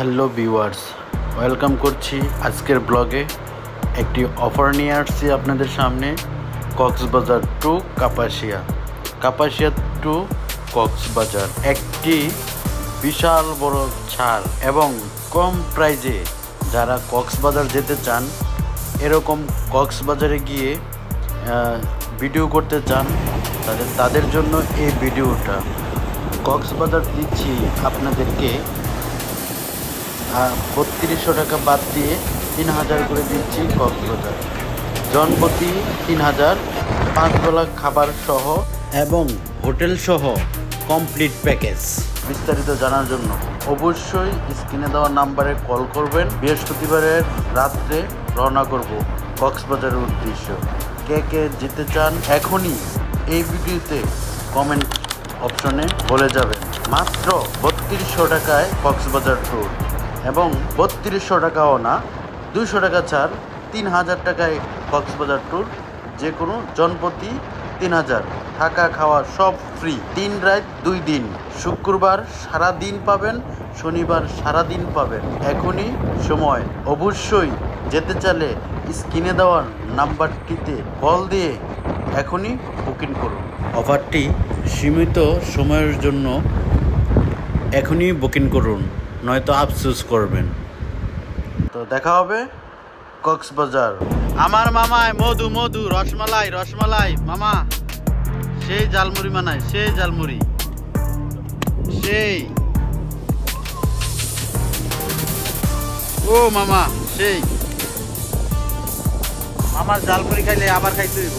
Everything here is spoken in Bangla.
হ্যালো ভিউয়ার্স, ওয়েলকাম করছি আজকের ব্লগে। একটি অফার নিয়ে আসছি আপনাদের সামনে। কক্সবাজার টু কাপাসিয়া টু কক্সবাজার একটি বিশাল বড় ছাড় এবং কম প্রাইজে যারা কক্সবাজার যেতে চান, এরকম কক্সবাজারে গিয়ে ভিডিও করতে চান, তাদের জন্য এই ভিডিওটা। কক্সবাজার দিচ্ছি আপনাদেরকে 3200 টাকা বাদ দিয়ে 3000 করে দিচ্ছি কক্সবাজার। জনপ্রতি 3000, 5 বেলা খাবার সহ এবং হোটেল সহ কমপ্লিট প্যাকেজ। বিস্তারিত জানার জন্য অবশ্যই স্ক্রিনে দেওয়া নাম্বারে কল করবেন। বৃহস্পতিবারের রাত্রে রওনা করব কক্সবাজারের উদ্দেশ্য। কে কে যেতে চান এখনই এই ভিডিওতে কমেন্ট অপশনে বলে যাবেন। মাত্র 3200 টাকায় কক্সবাজার ট্যুর, এবং 3200 টাকাও না, 200 টাকা ছাড়, 3000 টাকায় কক্সবাজার ট্যুর। যে কোনো জনপ্রতি 3000, থাকা খাওয়া সব ফ্রি। 3 রাত 2 দিন, শুক্রবার সারা দিন পাবেন, শনিবার সারা দিন পাবেন। এখনই সময়, অবশ্যই যেতে চাইলে স্ক্রিনে দেওয়ার নাম্বারটিতে কল দিয়ে এখনই বুকিং করুন। অফারটি সীমিত সময়ের জন্য, এখনই বুকিং করুন, নয়তো আফসোস করবেন। তো দেখা হবে কক্সবাজার। আমার মামায় মধু রসমালাই মামা সেই ঝালমুড়ি বানায়, সেই ঝালমুড়ি, সেই ও মামা সেই মামার ঝালমুড়ি খাইলে আবার খাইতে হইব।